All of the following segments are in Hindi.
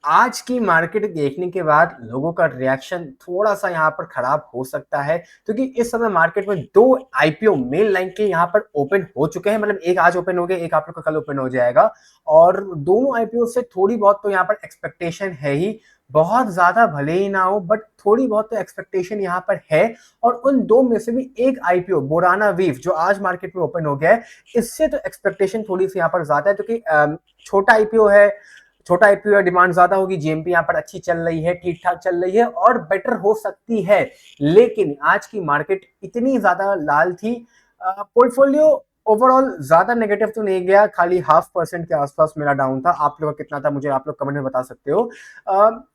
आज की मार्केट देखने के बाद लोगों का रिएक्शन थोड़ा-सा यहाँ पर खराब हो सकता है, क्योंकि इस समय मार्केट में 2 आईपीओ मेन लाइन के यहाँ पर ओपन हो चुके हैं। मतलब एक आज ओपन हो गया, एक आप लोग का कल ओपन हो जाएगा और दोनों आईपीओ से थोड़ी बहुत तो यहाँ पर एक्सपेक्टेशन है ही। बहुत ज़्यादा भले ही ना हो, बट थोड़ी बहुत तो एक्सपेक्टेशन यहाँ पर है। और उन 2 में से भी एक आईपीओ बोराना वीव जो आज मार्केट में ओपन हो गया है, इससे तो एक्सपेक्टेशन थोड़ी-सी यहाँ पर ज़्यादा है, क्योंकि छोटा आईपीओ है, छोटा आईपीओ डिमांड ज्यादा होगी, जीएमपी यहाँ पर अच्छी चल रही है, ठीक ठाक चल रही है और बेटर हो सकती है। लेकिन आज की मार्केट इतनी ज्यादा लाल थी, पोर्टफोलियो ओवरऑल ज्यादा नेगेटिव तो नहीं गया, खाली 0.5% के आसपास मेरा डाउन था। आप लोग का कितना था मुझे आप लोग कमेंट में बता सकते हो।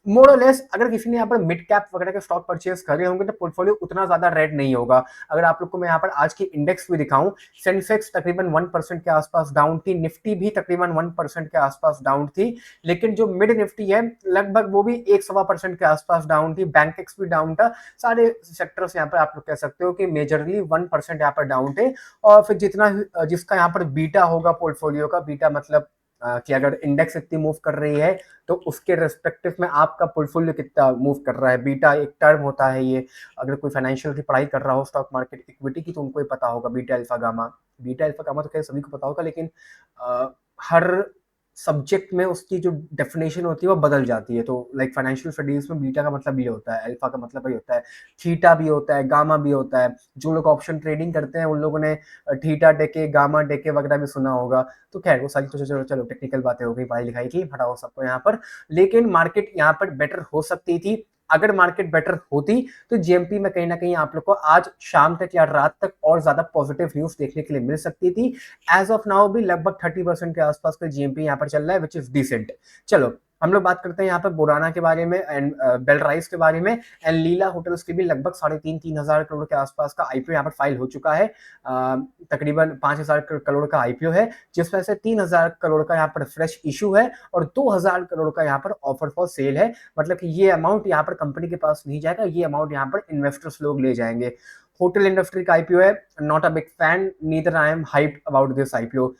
मोर और लेस अगर किसी ने यहाँ पर मिड कैप वगैरह के स्टॉक परचेज करे होंगे तो पोर्टफोलियो उतना ज्यादा रेड नहीं होगा। अगर आप लोग को मैं यहाँ पर आज की इंडेक्स भी दिखाऊं, सेंसेक्स तकरीबन 1% के आसपास डाउन थी, निफ्टी भी तकरीबन 1% के आसपास डाउन थी। लेकिन जो मिड निफ्टी है लगभग वो भी 1-1.25% के आसपास डाउन थी, बैंकेक्स भी डाउन था। सारे सेक्टर्स यहाँ पर आप लोग कह सकते हो कि मेजरली 1% यहाँ पर डाउन थे। और फिर जितना जिसका यहाँ पर बीटा होगा पोर्टफोलियो का, बीटा मतलब कि अगर इंडेक्स इतनी मूव कर रही है तो उसके रेस्पेक्टिव में आपका पोर्टफोलियो कितना मूव कर रहा है। बीटा एक टर्म होता है ये, अगर कोई फाइनेंशियल की पढ़ाई कर रहा हो स्टॉक मार्केट इक्विटी की तो उनको ही पता होगा। Beta alpha gamma, beta alpha gamma तो खैर सभी को पता होगा, लेकिन हर सब्जेक्ट में उसकी जो डेफिनेशन होती है वो बदल जाती है। तो लाइक फाइनेंशियल स्टडीज में बीटा का मतलब ये होता है, अल्फा का मतलब ये होता है, थीटा भी होता है, गामा भी होता है। जो लोग ऑप्शन ट्रेडिंग करते हैं उन लोगों ने थीटा डेके, गामा डेके वगैरह भी सुना होगा। तो खैर वो सारी तो चलो चलो टेक्निकल बातें हो गई पढ़ाई लिखाई की, हटाओ सबको यहाँ पर। लेकिन मार्केट यहाँ पर बेटर हो सकती थी। अगर मार्केट बेटर होती तो जीएमपी में कहीं ना कहीं आप लोग को आज शाम तक या रात तक और ज्यादा पॉजिटिव न्यूज देखने के लिए मिल सकती थी। एज ऑफ नाउ भी लगभग 30% के आसपास का जीएमपी यहाँ पर चल रहा है, विच इज डिसेंट। चलो हम लोग बात करते हैं यहाँ पर बोराना के बारे में एंड बेल राइस के बारे में एंड लीला होटल्स की भी लगभग 3,500 करोड़ के आसपास का आईपीओ यहाँ पर फाइल हो चुका है। तकरीबन 5,000 करोड़ का आईपीओ है, जिसमें से 3,000 करोड़ का यहाँ पर फ्रेश इशू है और 2,000 करोड़ का यहाँ पर ऑफर फॉर सेल है। मतलब कि ये अमाउंट यहाँ पर कंपनी के पास नहीं जाएगा, ये अमाउंट यहाँ पर इन्वेस्टर्स लोग ले जाएंगे। होटल इंडस्ट्री का आईपीओ है, not a big fan, neither I am hyped about this IPO.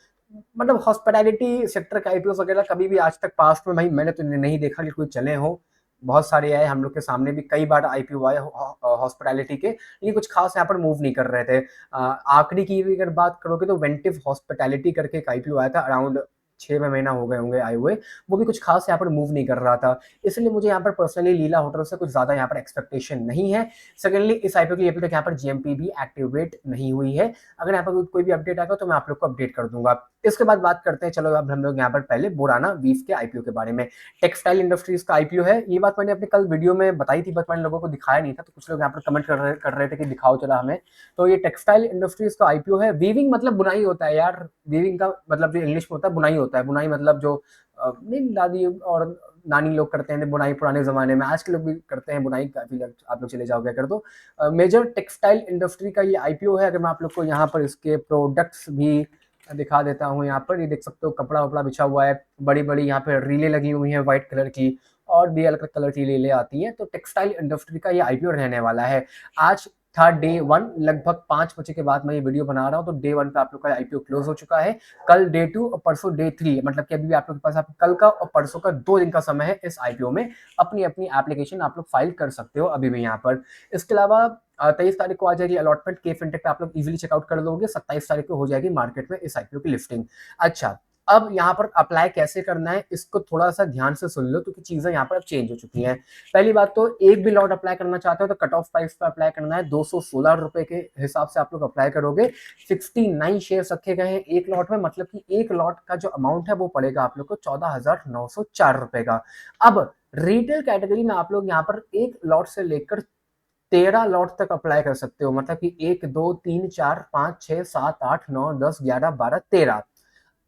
मतलब हॉस्पिटैलिटी सेक्टर का आईपीओ वगैरह कभी भी आज तक पास्ट में भाई मैंने तो नहीं देखा कि कोई चले हो। बहुत सारे आए, हम लोग के सामने भी कई बार आईपीओ आए हॉस्पिटैलिटी के, लेकिन कुछ खास यहाँ पर मूव नहीं कर रहे थे। आखिरी की भी अगर बात करोगे तो वेंटिव हॉस्पिटैलिटी करके एक आईपीओ आया था, अराउंड 6 महीना हो गए होंगे आए हुए। वो भी कुछ खास यहाँ पर मूव नहीं कर रहा था, इसलिए मुझे यहाँ पर पर्सनली लीला होटल से कुछ ज्यादा यहाँ पर एक्सपेक्टेशन नहीं है। सेकेंडली इस आईपीओ की अभी तक यहाँ पर जीएमपी भी एक्टिवेट नहीं हुई है। अगर यहाँ पर कोई भी अपडेट आएगा तो मैं आप लोग को अपडेट कर दूंगा। इसके बाद बात करते हैं, चलो अब हम लोग यहाँ पर पहले बोराना वीव के आईपीओ के बारे में। टेक्सटाइल इंडस्ट्रीज का आईपीओ है, ये बात मैंने अपने कल वीडियो में बताई थी, बट मैंने लोगों को दिखाया नहीं था, तो कुछ लोग यहाँ पर कमेंट कर रहे थे कि दिखाओ चला हमें। तो ये टेक्सटाइल इंडस्ट्रीज का आईपीओ है। वीविंग मतलब बुनाई होता है यार, वीविंग का मतलब जो इंग्लिश में होता है बुनाई होता है। बुनाई मतलब जो नहीं दादी और नानी लोग करते हैं बुनाई पुराने जमाने में, आज के लोग भी करते हैं बुनाई, काफी आप लोग चले जाओगे कर दो। मेजर टेक्सटाइल इंडस्ट्री का ये आईपीओ है। अगर मैं आप लोग को यहाँ पर इसके प्रोडक्ट्स भी दिखा देता हूँ, यहाँ पर ये देख सकते हो कपड़ा वपड़ा बिछा हुआ है, बड़ी बड़ी यहाँ पे रीलें लगी हुई हैं व्हाइट कलर की, और भी अलग कलर की रीलें आती हैं। तो टेक्सटाइल इंडस्ट्री का ये आईपीओ रहने वाला है। आज था डे 1, लगभग 5 बजे के बाद मैं ये वीडियो बना रहा हूँ, तो डे 1 पे आप लोग का आईपीओ क्लोज हो चुका है। कल डे 2 और परसों डे 3, मतलब कि अभी भी आप लोग के पास कल का और परसों का 2 दिन का समय है इस आईपीओ में अपनी अपनी एप्लीकेशन आप लोग फाइल कर सकते हो अभी भी यहाँ पर। इसके अलावा 23 तारीख को आ जाएगी अलॉटमेंट, के फिनटेक पे आप लोग इजीली चेकआउट कर लोगे। 27 तारीख को हो जाएगी मार्केट में इस आईपीओ की लिस्टिंग। अच्छा, अब यहाँ पर अप्लाई कैसे करना है इसको थोड़ा सा ध्यान से सुन लो, क्योंकि चीजें यहाँ पर अब चेंज हो चुकी हैं। पहली बात तो एक भी लॉट अप्लाई करना चाहते हो तो कट ऑफ प्राइस पर अप्लाई करना है, 216 रुपए के हिसाब से आप लोग अप्लाई करोगे। 69 शेयर रखे गए हैं एक लॉट में, मतलब कि एक लॉट का जो अमाउंट है वो पड़ेगा आप लोग को 14,904 रुपए का। अब रिटेल कैटेगरी में आप लोग यहाँ पर एक लॉट से लेकर 13 लॉट तक अप्लाई कर सकते हो, मतलब कि 1 2 3 4 5 6 7 8 9 10 11 12 13।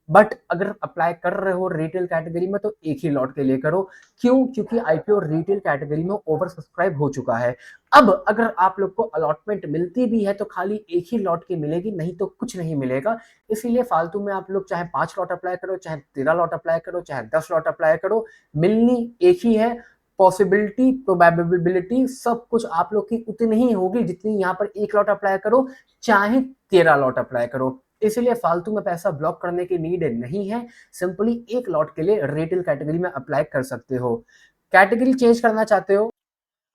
बट अगर अप्लाई कर रहे हो रिटेल कैटेगरी में तो एक ही लॉट के लिए करो। क्यों? क्योंकि आईपीओ रिटेल कैटेगरी में ओवर सब्सक्राइब हो चुका है। अब अगर आप लोग को अलॉटमेंट मिलती भी है तो खाली एक ही लॉट की मिलेगी, नहीं तो कुछ नहीं मिलेगा। इसीलिए फालतू में आप लोग चाहे 5 लॉट अप्लाई करो, चाहे 13 लॉट अप्लाई करो, चाहे 10 लॉट अप्लाई करो, मिलनी एक ही है। पॉसिबिलिटी, प्रोबेबिलिटी सब कुछ आप लोग की उतनी ही होगी जितनी यहाँ पर एक लॉट अप्लाई करो चाहे 13 लॉट अप्लाई करो। इसलिए फालतू में पैसा ब्लॉक करने की नीड नहीं है। सिंपली एक लॉट के लिए रिटेल कैटेगरी में अप्लाई कर सकते हो। कैटेगरी चेंज करना चाहते हो?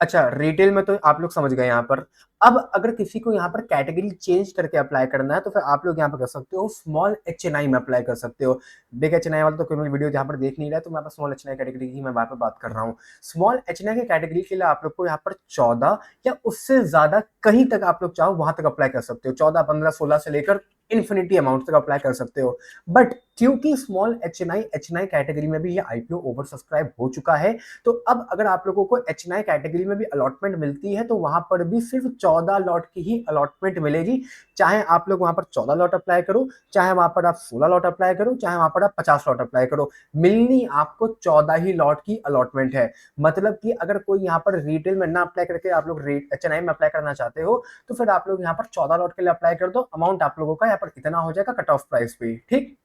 अच्छा, रिटेल में तो आप लोग समझ गए यहाँ पर। अब अगर किसी को यहाँ पर कैटेगरी चेंज करके अप्लाई करना है तो फिर आप लोग यहाँ पर कर सकते हो स्मॉल एचएनआई में अप्लाई कर सकते हो। बिग एचएनआई वाला तो कोई मेरी वीडियो यहाँ पर देख नहीं रहा है, तो मैं यहाँ पर स्मॉल एचएनआई कैटेगरी की मैं वहाँ पर बात कर रहा हूँ। स्मॉल एचएनआई की कैटेगरी के लिए आप लोग को यहाँ पर 14 या उससे ज्यादा कहीं तक आप लोग चाहो वहां तक अप्लाई कर सकते हो। 14, 15, 16 से लेकर इन्फिनिटी अमाउंट तक अप्लाई कर सकते हो। बट क्योंकि स्मॉल एचएनआई कैटेगरी में भी ये आईपीओ ओवर सब्सक्राइब हो चुका है, तो अब अगर आप लोगों को एचएनआई कैटेगरी में भी अलॉटमेंट मिलती है तो वहां पर भी सिर्फ 14 लॉट की ही अलॉटमेंट मिलेगी। चाहे आप लोग वहां पर 14 लॉट अप्लाई करो, चाहे वहां पर आप 16 लॉट अप्लाई करो, चाहे वहां पर आप 50 लॉट अप्लाई करो, मिलनी आपको 14 ही लॉट की अलॉटमेंट है। मतलब कि अगर कोई यहाँ पर रिटेल में ना अप्लाई करके आप लोग एचएनआई में अप्लाई करना चाहते हो तो फिर आप लोग यहाँ पर 14 लॉट के लिए अप्लाई कर दो। अमाउंट आप लोगों का यहाँ पर इतना हो जाएगा कट ऑफ प्राइस पे। ठीक,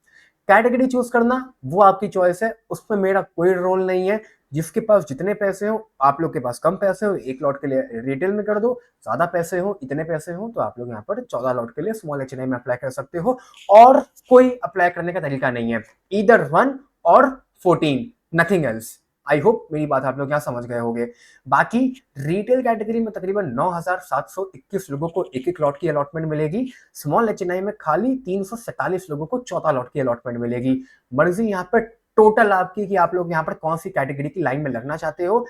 कैटेगरी चूज करना वो आपकी चॉइस है, उसमें मेरा कोई रोल नहीं है। जिसके पास जितने पैसे हो, आप लोग के पास कम पैसे हो एक लॉट के लिए रिटेल में कर दो, ज्यादा पैसे हो इतने पैसे हो तो आप लोग यहाँ पर 14 लॉट के लिए स्मॉल एचएनआई में अप्लाई कर सकते हो। और कोई अप्लाई करने का तरीका नहीं है, ईदर 1 और 14, नथिंग एल्स। आई होप मेरी बात आप लोग यहाँ समझ गए होंगे। बाकी रिटेल कैटेगरी में तकरीबन 9,721 लोगों को एक एक लॉट की अलॉटमेंट मिलेगी। स्मॉल एचएनआई में खाली 347 लोगों को 14 लॉट की अलॉटमेंट मिलेगी। मर्जी यहाँ पर टोटल आपकी कि आप लोग यहाँ पर कौन सी कैटेगरी की लाइन में लगना चाहते हो।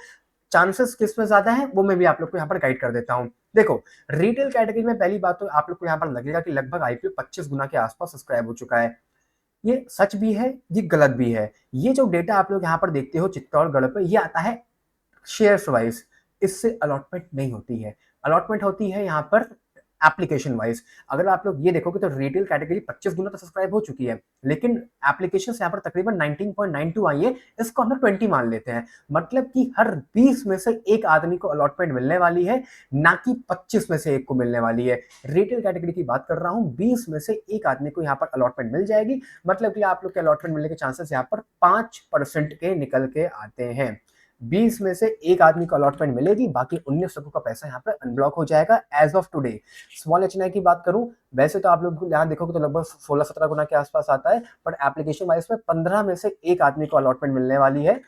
चांसेस किस में ज्यादा है वो मैं भी आप लोग को यहाँ पर गाइड कर देता हूँ। देखो, रिटेल कैटेगरी में पहली बात तो आप लोग को यहाँ पर लगेगा कि लगभग आईपीओ 25 गुना के आसपास सब्सक्राइब हो चुका है। ये सच भी है, ये गलत भी है। ये जो डेटा आप लोग यहाँ पर देखते हो चित्तौड़गढ़ पे, ये आता है शेयर्स वाइज, इससे अलॉटमेंट नहीं होती है। अलॉटमेंट होती है यहाँ पर एप्लीकेशन वाइज। अगर आप लोग ये देखोगे तो रिटेल कैटेगरी 25 गुना तो सब्सक्राइब हो चुकी है, लेकिन एप्लीकेशन यहाँ पर तकरीबन 19.92 आई है, इसको हम लोग 20 मान लेते हैं। मतलब कि हर 20 में से एक आदमी को अलॉटमेंट मिलने वाली है, ना कि 25 में से एक को मिलने वाली है। रिटेल कैटेगरी की बात कर रहा हूँ, 20 में से एक आदमी को यहाँ पर अलॉटमेंट मिल जाएगी। मतलब कि आप लोग के अलॉटमेंट मिलने के चांसेस यहाँ पर 5% के निकल के आते हैं। 20 में से एक आदमी को अलॉटमेंट मिलेगी, बाकी 19 लोगों का पैसा यहाँ पर अनब्लॉक हो जाएगा as of today. Small HNI की बात करूं, वैसे तो आप लोग यहाँ देखोगे तो लगभग 16-17 गुना के आसपास आता है, बट एप्लीकेशन वाइज में 15 में से एक आदमी को अलॉटमेंट मिलने वाली है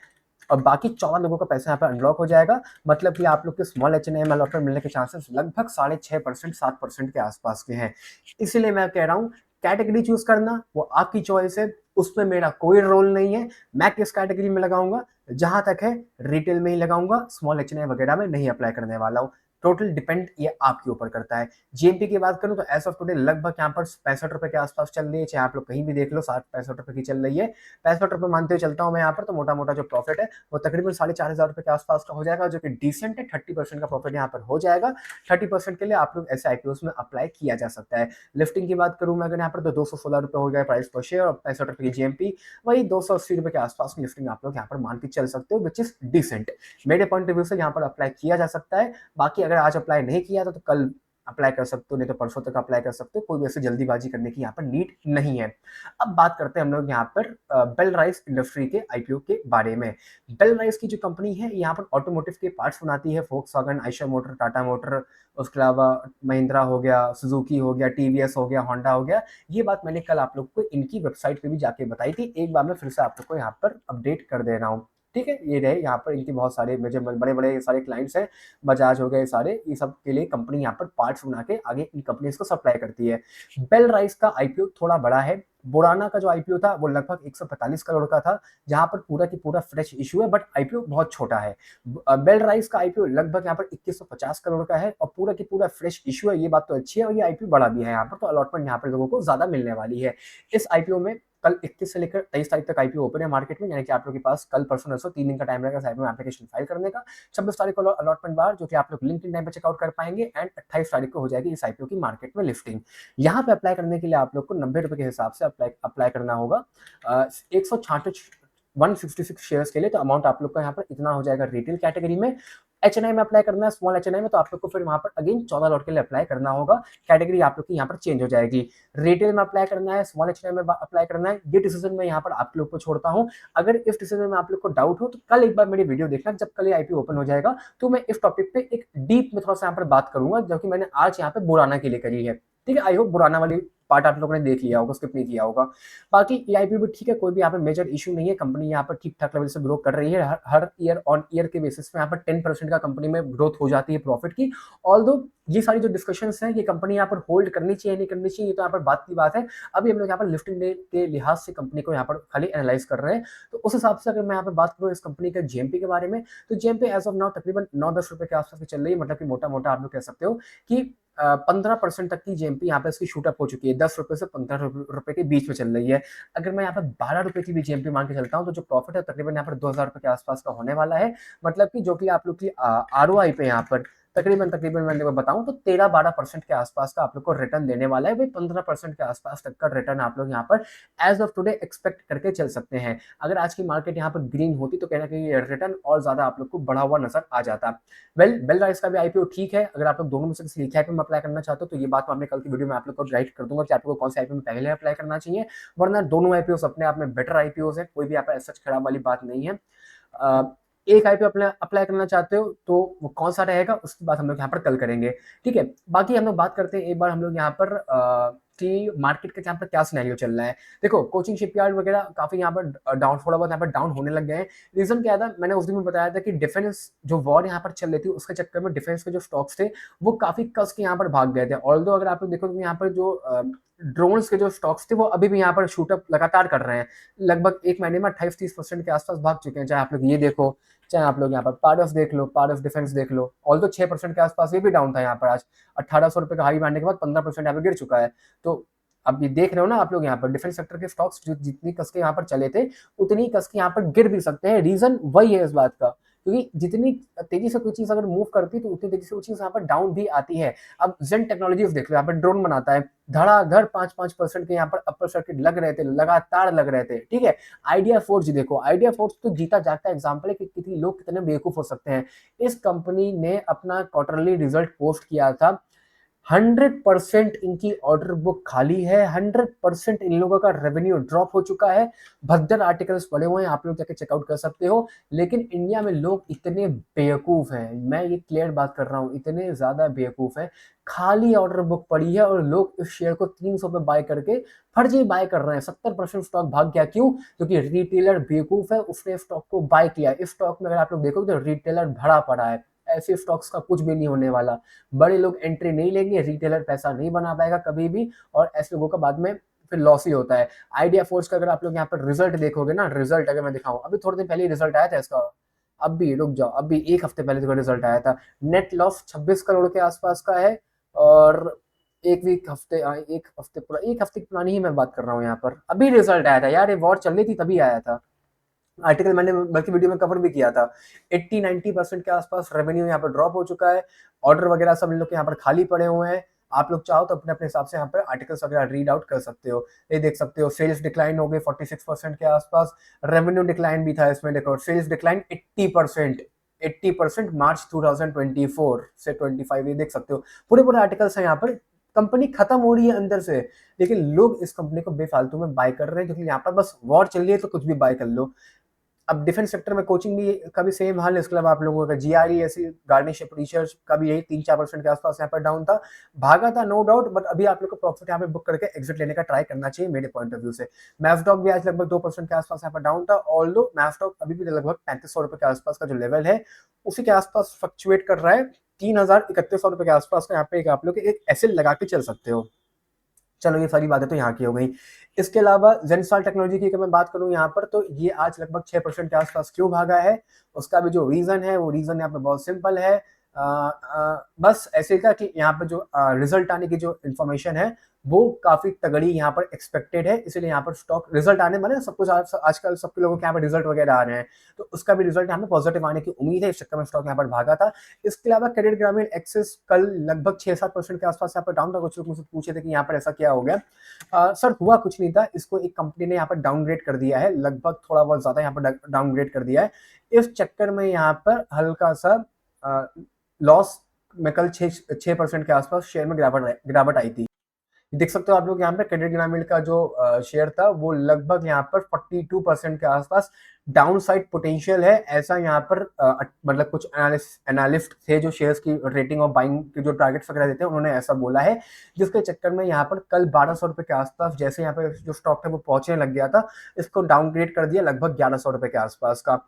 और बाकी 14 लोगों का पैसा यहाँ पर अनलॉक हो जाएगा। मतलब कि आप लोग के स्मॉल एचएनआई में अलॉटमेंट मिलने के चांसेस लगभग 6.5% 7% के आसपास के हैं। इसीलिए मैं कह रहा हूँ कैटेगरी चूज करना वो आपकी चॉइस है, उसमें मेरा कोई रोल नहीं है। मैं किस कैटेगरी में लगाऊंगा, जहां तक है रिटेल में ही लगाऊंगा, स्मॉल एचएनआई वगैरह में नहीं अप्लाई करने वाला हूँ। टोटल डिपेंड ये आपके ऊपर करता है। जीएमपी की बात करूं तो एज ऑफ टुडे लगभग यहाँ पर 65 रुपए के आसपास चल रही है, चाहे आप लोग कहीं भी देख लो 60-65 रुपए की चल रही है। 65 रुपए मानते हुए चलता हूँ मैं यहाँ पर, तो मोटा मोटा जो प्रॉफिट है वो तकरीबन 4,500 रुपए के आसपास का हो जाएगा, जो कि डिसेंट है। 30% का प्रॉफिट यहाँ पर हो जाएगा। 30% के लिए आप लोग ऐसे आईपीओ में अप्लाई किया जा सकता है। लिफ्टिंग की बात करूं मैं अगर यहाँ पर तो 216 रुपए हो गया प्राइस पर शेयर और 65 रुपए की जीएमपी, वही 280 रुपए के आसपास की लिफ्टिंग आप लोग यहाँ पर मान के चल सकते हो, विच इज डिसेंट। मेरे पॉइंट ऑफ व्यू से यहाँ पर अप्लाई किया जा सकता है। बाकी अगर आज अप्लाई नहीं किया तो कल अप्लाई कर सकते हो, नहीं तो परसों तक अप्लाई कर सकते हो। कोई वैसे जल्दीबाजी करने की यहाँ पर नीड नहीं है। अब बात करते हैं हम लोग यहाँ पर बेल राइस इंडस्ट्री के आईपीओ के बारे में। बेल राइस की जो कंपनी है यहाँ पर ऑटोमोटिव के पार्ट्स बनाती है, Volkswagen, Eicher motor, Tata motor, उसके अलावा महिंद्रा हो गया, सुजुकी हो गया, टीवीएस हो गया, होंडा हो गया। ये बात मैंने कल आप लोग को इनकी वेबसाइट पे भी जाके बताई थी, एक बार मैं फिर से आप लोग को यहाँ पर अपडेट कर दे रहा हूँ। ठीक है, ये रहे यहाँ पर इनकी बहुत सारे मुझे बड़े बड़े सारे क्लाइंट्स हैं, बजाज हो गए, सारे ये सब के लिए कंपनी यहाँ पर पार्ट्स बना के आगे इन कंपनीज को सप्लाई करती है। बेल राइस का आईपीओ थोड़ा बड़ा है। बुराना का जो आईपीओ था वो लगभग 145 करोड़ का था, जहां पर पूरा की पूरा फ्रेश इशू है, बट आईपीओ बहुत छोटा है। बेल राइस का आईपीओ लगभग यहाँ पर 2150 करोड़ का है और पूरा की पूरा फ्रेश इशू है, ये बात तो अच्छी है, और ये आईपीओ बड़ा भी है यहाँ पर, तो अलॉटमेंट यहाँ पर लोगों को ज्यादा मिलने वाली है। इस आईपीओ में कल 21 से लेकर 23 तारीख तक आईपीओ ओपन है मार्केट में, यानी कि आप लोग के पास कल परसों नरसों 3 दिन का टाइम रहेगा आईपीओ एप्लीकेशन फाइल करने का। 26 तारीख को अलॉटमेंट बार, जो कि आप लोग लिंक्डइन टाइम पे चेकआउट कर पाएंगे, एंड 28 तारीख को हो जाएगी इस आईपीओ की मार्केट में लिफ्टिंग। यहाँ पे अप्लाई करने के लिए आप लोग को 90 रुपए के हिसाब से अप्लाई करना होगा। 166 शेयर्स के लिए, तो अमाउंट आप लोग का यहाँ पर इतना हो जाएगा रिटेल कैटेगरी में। एचएनआई में अप्लाई करना है, स्मॉल एचएनआई में, तो आप लोग को फिर वहां पर अगेन 14 लॉट के लिए अप्लाई करना होगा। कैटेगरी आप लोग की यहाँ पर चेंज हो जाएगी। रिटेल में अप्लाई करना है, स्मॉल एचएनआई में अप्लाई करना है, ये डिसीजन मैं यहाँ पर आप लोग को छोड़ता हूँ। अगर इस डिसीजन में आप लोग को डाउट हो तो कल एक बार मेरी वीडियो देखना, जब कल आईपीओ ओपन हो जाएगा तो मैं इस टॉपिक पे एक डीप में थोड़ा सा यहाँ पर बात करूंगा, जो कि मैंने आज यहाँ पे बुराना के लिए करी है। ठीक है, आई होप पुराना वाली पार्ट आप लोगों ने देख लिया होगा, स्किप नहीं किया होगा। बाकी ईआईपी भी ठीक है, कोई भी यहाँ पे मेजर इशू नहीं है, कंपनी यहाँ पर ठीक ठाक लेवल से ग्रो कर रही है, हर ईयर ऑन ईयर के बेसिस पे यहाँ पर 10% का कंपनी में ग्रोथ हो जाती है प्रॉफिट की। ऑल्दो ये सारी जो डिस्कशंस हैं, ये कंपनी यहाँ पर होल्ड करनी चाहिए नहीं करनी चाहिए, ये तो यहाँ पर बात की बात है। अभी हम लोग यहाँ पर लिफ्टिंग डे के लिहाज से कंपनी को यहाँ पर खाली एनालाइज कर रहे हैं। तो उस हिसाब से अगर मैं यहाँ पर बात करूँ इस कंपनी के जीएमपी के बारे में, तो जीएमपी एज ऑफ नाउ तकरीबन 9-10 रुपए के आसपास चल रही है, मतलब कि मोटा मोटा आप लोग कह सकते हो कि 15% तक की जीएमपी यहाँ पे इसकी शूट अप हो चुकी है, 10 रुपए से 15 रुपए के बीच में चल रही है। अगर मैं यहाँ पर 12 रुपए की भी जीएमपी मान के चलता हूँ, तो जो प्रॉफिट है तकरीबन यहाँ पर 2000 रुपए के आसपास का होने वाला है, मतलब कि जो कि आप लोग की आरओआई पे यहाँ पर तकरीबन तकरीबन मैं बताऊं तो 13-12% के आसपास का आप लोग को रिटर्न देने वाला है। भाई 15% के आसपास तक का रिटर्न आप लोग यहाँ पर एज ऑफ टुडे एक्सपेक्ट करके चल सकते हैं। अगर आज की मार्केट यहाँ पर ग्रीन होती तो कहीं ना कहीं रिटर्न और ज्यादा आप लोग को बढ़ा हुआ नजर आ जाता। बेल राइस का भी आईपीओ ठीक है, अगर आप लोग दोनों में से किसी एक आईपीओ में अप्लाई करना चाहते हो तो ये बात मैं अपने कल की वीडियो में आप लोग को गाइड कर दूंगा कि आपको कौन से आईपीओ में पहले अप्लाई करना चाहिए, वरना दोनों आईपीओ अपने आप में बेटर आईपीओ है, कोई भी आप सच खराब वाली बात नहीं है। एक आईपीओ अप्लाई करना चाहते हो तो वो कौन सा रहेगा उसकी बात हम लोग यहाँ पर कल करेंगे, ठीक है। बाकी हम लोग बात करते हैं एक बार हम लोग यहाँ पर कि मार्केट का यहाँ पर क्या सिनेरियो चल रहा है। देखो कोचिंग शिपयार्ड वगैरह काफी यहाँ पर डाउन, थोड़ा बहुत यहाँ पर डाउन होने लग गए हैं। रीजन क्या था, मैंने उस दिन में बताया था कि डिफेंस जो वॉर यहाँ पर चल रही थी उसके चक्कर में डिफेंस के जो स्टॉक्स थे वो काफी कस के यहाँ पर भाग गए थे। ऑल्दो अगर आप लोग देखो तो यहाँ पर जो ड्रोन्स के जो स्टॉक्स थे वो अभी भी यहाँ पर शूटअप लगातार कर रहे हैं, लगभग एक महीने में 28-30% के आसपास भाग चुके हैं। चाहे आप लोग ये देखो, चाहे आप लोग यहाँ पर पारस देख लो, पारस डिफेंस देख लो, ऑल तो 6% के आसपास ये भी डाउन था यहाँ पर। आज 1800 रुपए का हाई मारने के बाद 15% यहाँ पर गिर चुका है। तो अब ये देख रहे हो ना आप लोग यहाँ पर डिफेंस सेक्टर के स्टॉक्स जितनी कस के यहाँ पर चले थे उतनी कस के यहाँ पर गिर भी सकते हैं। रीजन वही है इस बात का, क्योंकि जितनी तेजी से कोई चीज अगर मूव करती है तो उतनी तेजी से वो चीज यहाँ पर डाउन भी आती है। अब जेन टेक्नोलॉजीज देख लो, यहाँ पर ड्रोन बनाता है, धड़ाधड़ 5-5% के यहाँ पर अपर सर्किट लग रहे थे, लगातार लग रहे थे, ठीक है। आइडिया फोर्स देखो, आइडिया फोर्स तो जीता जागता एग्जाम्पल है कि कितने लोग कितने बेवकूफ हो सकते हैं। इस कंपनी ने अपना क्वार्टरली रिजल्ट पोस्ट किया था, 100% इनकी ऑर्डर बुक खाली है, 100% इन लोगों का रेवेन्यू ड्रॉप हो चुका है। भद्दर आर्टिकल्स पड़े हुए हैं, आप लोग जाके चेकआउट कर सकते हो। लेकिन इंडिया में लोग इतने बेवकूफ हैं, मैं ये क्लियर बात कर रहा हूँ, इतने ज्यादा बेवकूफ हैं, खाली ऑर्डर बुक पड़ी है और लोग इस शेयर को 300 पे बाय करके फर्जी बाय कर रहे हैं। 70% स्टॉक भाग गया, क्यों? क्योंकि रिटेलर बेवकूफ है, उसने स्टॉक को बाय किया। इस स्टॉक में अगर आप लोग देखोगे तो रिटेलर भरा पड़ा है, ऐसे स्टॉक्स का कुछ भी नहीं होने वाला। बड़े लोग एंट्री नहीं लेंगे, रिटेलर पैसा नहीं बना पाएगा कभी भी, और ऐसे लोगों का बाद में फिर लॉस ही होता है। आइडिया फोर्स का अगर आप लोग यहाँ पर रिजल्ट देखोगे ना, रिजल्ट अगर मैं दिखाऊं, अभी थोड़े दिन पहले रिजल्ट आया था इसका, अब भी रुक जाओ, अभी एक हफ्ते पहले इसका रिजल्ट आया था। नेट लॉस 26 करोड़ के आसपास का है, और एक हफ्ते की पुरानी ही मैं बात कर रहा हूँ यहाँ पर, अभी रिजल्ट आया था यार, ये वॉर चल रही थी तभी आया था। आर्टिकल मैंने बल्कि वीडियो में कवर भी किया था। 80-90% के आसपास रेवेन्यू यहाँ पर ड्रॉप हो चुका है, ऑर्डर वगैरह सब इन लोग के यहाँ पर खाली पड़े हुए हैं। आप लोग चाहो तो अपने अपने हिसाब से यहाँ पर आर्टिकल्स वगैरह रीड आउट कर सकते हो। ये देख सकते हो सेल्स डिक्लाइन हो गए 46% के आसपास, रेवेन्यू डिक्लाइन भी था इसमें, देखो सेल्स डिक्लाइन 80% मार्च 2024 से 25, ये देख सकते हो, पूरे पूरे आर्टिकल्स हैं यहाँ पर। कंपनी खत्म हो रही है अंदर से, लेकिन लोग इस कंपनी को बेफालतू में बाय कर रहे हैं, क्योंकि यहाँ पर बस वॉर चल रही है तो कुछ भी बाय कर लो। अब डिफेंस सेक्टर में कोचिंग भी का भी सेम हाल है, इसके अलावा आप लोगों का जीआरई ऐसी गार्निशिप रिसर्च का भी यही 3-4% के आसपास यहाँ पर डाउन था, भागा था नो डाउट, बट अभी आप लोग को प्रॉफिट यहाँ पे बुक करके एग्जिट लेने का ट्राई करना चाहिए मेरे पॉइंट ऑफ व्यू से। मैफस्टॉक भी आज लगभग 2% के आसपास यहाँ पर डाउन था, ऑल्दो मैफस्टॉक अभी भी लगभग 3500 रुपए के आसपास का जो लेवल है उसी के आसपास फ्लक्चुएट कर रहा है। 3000-3100 रुपए के आसपास का यहाँ पे आप लोग एक एसएल लगा के चल सकते हो। चलो ये सारी बातें तो यहाँ की हो गई। इसके अलावा जेनसाल टेक्नोलॉजी की अगर मैं बात करूँ यहाँ पर, तो ये आज लगभग 6% के आसपास क्यों भागा है, उसका भी जो रीजन है वो रीजन यहाँ पे बहुत सिंपल है। बस ऐसे था कि यहाँ पर जो रिजल्ट आने की जो इन्फॉर्मेशन है वो काफी तगड़ी यहाँ पर एक्सपेक्टेड है, इसलिए यहाँ पर स्टॉक रिजल्ट आने वाले सब कुछ आजकल सबके लोगों के यहाँ पर रिजल्ट वगैरह आ रहे हैं, तो उसका भी रिजल्ट यहाँ पे पॉजिटिव आने की उम्मीद है, इस चक्कर में स्टॉक यहाँ पर भागा था। इसके अलावा क्रेडिट ग्रामीण एक्सेस कल लगभग 6-7% के आसपास यहाँ पर डाउन था। कुछ लोग मुझसे पूछे थे कि यहाँ पर ऐसा क्या हो गया। सर हुआ कुछ नहीं था, इसको एक कंपनी ने यहाँ पर डाउनग्रेड कर दिया है, लगभग थोड़ा बहुत ज्यादा यहाँ पर डाउनग्रेड कर दिया है। इस चक्कर में यहाँ पर हल्का सा लॉस में कल 6% के आसपास शेयर में गिरावट आई थी। देख सकते हो आप लोग यहाँ पे क्रेडिट ग्रामीण का जो शेयर था वो लगभग यहाँ पर 42% के आसपास डाउन साइड पोटेंशियल है, ऐसा यहाँ पर मतलब कुछ एनालिस्ट थे जो शेयर्स की रेटिंग और बाइंग के जो टारगेट्स वगैरह देते हैं, उन्होंने ऐसा बोला है, जिसके चक्कर में यहाँ पर कल 1200 रुपए के आसपास जैसे यहाँ पे जो स्टॉक है वो पहुंचने लग गया था, इसको डाउनग्रेड कर दिया लगभग 1100 रुपए के आसपास का।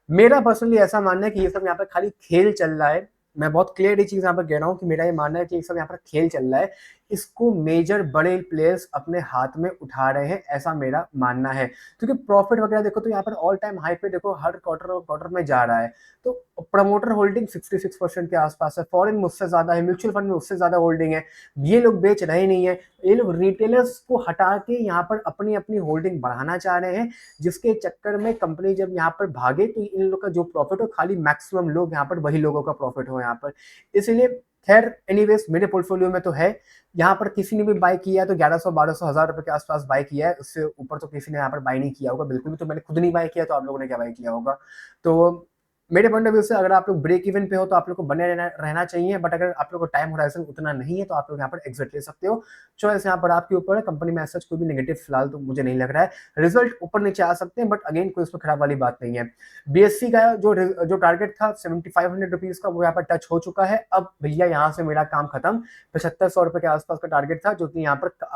मेरा पर्सनली ऐसा मानना है कि ये सब यहाँ पे खाली खेल चल रहा है। मैं बहुत क्लियर ये चीज यहाँ पर कह रहा हूँ कि मेरा ये मानना है कि ये सब यहाँ पर खेल चल रहा है, इसको मेजर बड़े प्लेयर्स अपने हाथ में उठा रहे हैं, ऐसा मेरा मानना है। क्योंकि प्रॉफिट वगैरह देखो तो यहाँ पर ऑल टाइम हाई पे देखो हर क्वार्टर और क्वार्टर में जा रहा है, तो प्रमोटर होल्डिंग 66% के आसपास है, फॉरेन मुझसे ज्यादा है, म्यूचुअल फंड में उससे ज्यादा होल्डिंग है, ये लोग बेच रहे नहीं है, ये लोग रिटेलर्स को हटा के यहाँ पर अपनी अपनी होल्डिंग बढ़ाना चाह रहे हैं, जिसके चक्कर में कंपनी जब यहाँ पर भागे तो इन लोग का जो प्रॉफिट हो खाली मैक्सिमम लोग यहाँ पर वही लोगों का प्रॉफिट हो यहाँ पर। इसलिए खैर एनीवेज मेरे पोर्टफोलियो में तो है, यहाँ पर किसी ने भी बाय किया है तो 1100 1200 1000 रुपए के आसपास बाय किया है, उससे ऊपर तो किसी ने यहाँ पर बाय नहीं किया होगा बिल्कुल भी, तो मैंने खुद नहीं बाय किया, तो आप लोगों ने क्या बाय किया होगा। तो मेरे पॉइंट ऑफ व्यू से अगर आप लोग ब्रेक इवन पे हो तो आप लोग को बने रहना चाहिए, बट अगर आप लोग को टाइम होराइजन उतना नहीं है तो आप लोग यहाँ पर एग्जिट ले सकते हो। चॉइस यहाँ पर आपके ऊपर है, कंपनी में ऐसा कोई भी नेगेटिव फिलहाल तो मुझे नहीं लग रहा है। रिजल्ट ऊपर नीचे आ सकते हैं बट अगेन कोई उसमें खराब वाली बात नहीं है। बीएससी का जो टारगेट था 7500 रुपीज का वो यहाँ पर टच हो चुका है। अब भैया यहाँ से मेरा काम खत्म, 7500 रुपए के आसपास का टारगेट था जो कि यहाँ पर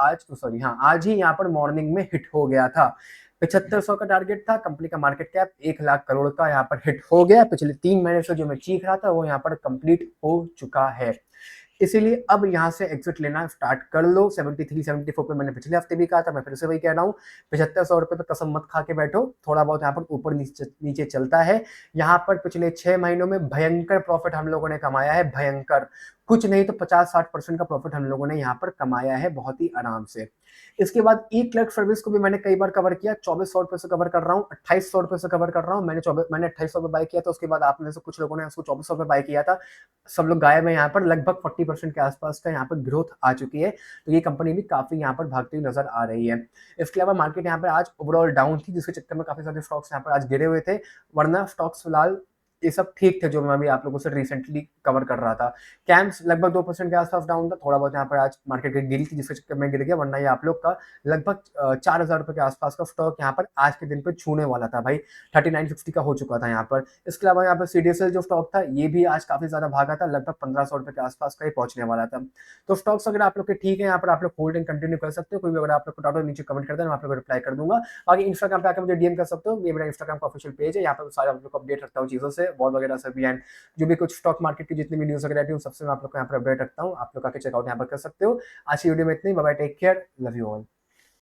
आज ही यहाँ पर मॉर्निंग में हिट हो गया था। 7500 का टारगेट था, कंपनी का मार्केट कैप 1 लाख करोड़ का यहाँ पर हिट हो गया। पिछले 3 महीने से जो मैं चीख रहा था वो यहाँ पर कंप्लीट हो चुका है, इसीलिए अब यहाँ से एग्जिट लेना स्टार्ट कर लो। 73 74 पे मैंने पिछले हफ्ते भी कहा था, मैं फिर से वही कह रहा हूँ, 7500 रुपए पे कसम मत खा के बैठो, थोड़ा बहुत यहाँ पर ऊपर नीचे चलता है। यहाँ पर पिछले 6 महीनों में भयंकर प्रॉफिट हम लोगों ने कमाया है, भयंकर, कुछ नहीं तो 50-60% का प्रॉफिट हम लोगों ने यहाँ पर कमाया है बहुत ही आराम से। इसके बाद ई क्लर्क सर्विस को भी मैंने कई बार कवर किया, 2400 रुपए से कवर कर रहा हूँ, 2800 रुपए से कवर कर रहा हूँ। मैंने 2800 रुपए बाय किया था, उसके बाद आप में से कुछ लोगों ने उसको 2400 रुपए बाय किया था, सब लोग गायब है यहाँ पर, लगभग 40% के आसपास का यहाँ पर ग्रोथ आ चुकी है, तो ये कंपनी भी काफी यहाँ पर भागती हुई नजर आ रही है। इसके अलावा मार्केट यहाँ पर आज ओवरऑल डाउन थी, जिसके चक्कर में काफी सारे स्टॉक्स यहाँ पर आज गिरे हुए थे, वरना स्टॉक्स फिलहाल ये सब ठीक थे जो मैं भी आप लोगों से रिसेंटली कवर कर रहा था। कैम्स लगभग 2% के आसपास डाउन था, थोड़ा बहुत यहाँ पर आज मार्केट गिरी थी जिसके चक्कर में गिर गया, वरना ये आप लोग का लगभग 4000 रुपए के आसपास का स्टॉक यहाँ पर आज के दिन पे छूने वाला था भाई, 3950 का हो चुका था यहाँ पर। इसके अलावा यहाँ पर सीडीएसएल जो स्टॉक था ये भी आज काफी ज्यादा भागा था, लगभग 1500 रुपए के आसपास का ही पहुंचने वाला था। तो स्टॉक्स अगर आप लोग के ठीक है, यहाँ पर आप लोग होल्डिंग कंटिन्यू कर सकते हो, कोई भी अगर आप लोग को डाउट हो नीचे कमेंट कर देना, मैं आप लोग को रिप्लाई कर दूंगा। बाकी इंस्टाग्राम पे आकर मुझे डीएम कर सकते हो, ये मेरा इंस्टाग्राम का ऑफिशियल पेज है, यहाँ पर सारे आप लोग को अपडेट रखता हूँ चीजों से, बॉल वगैरह से भी, एंड जो भी कुछ स्टॉक मार्केट की जितनी भी न्यूज वगैरह रहती है सबसे मैं आप लोग को यहाँ पर अपडेट रखता हूँ, आप लोग आके चेकआउट यहाँ पर कर सकते हो। आज की वीडियो में इतनी, bye bye, take care, love you all.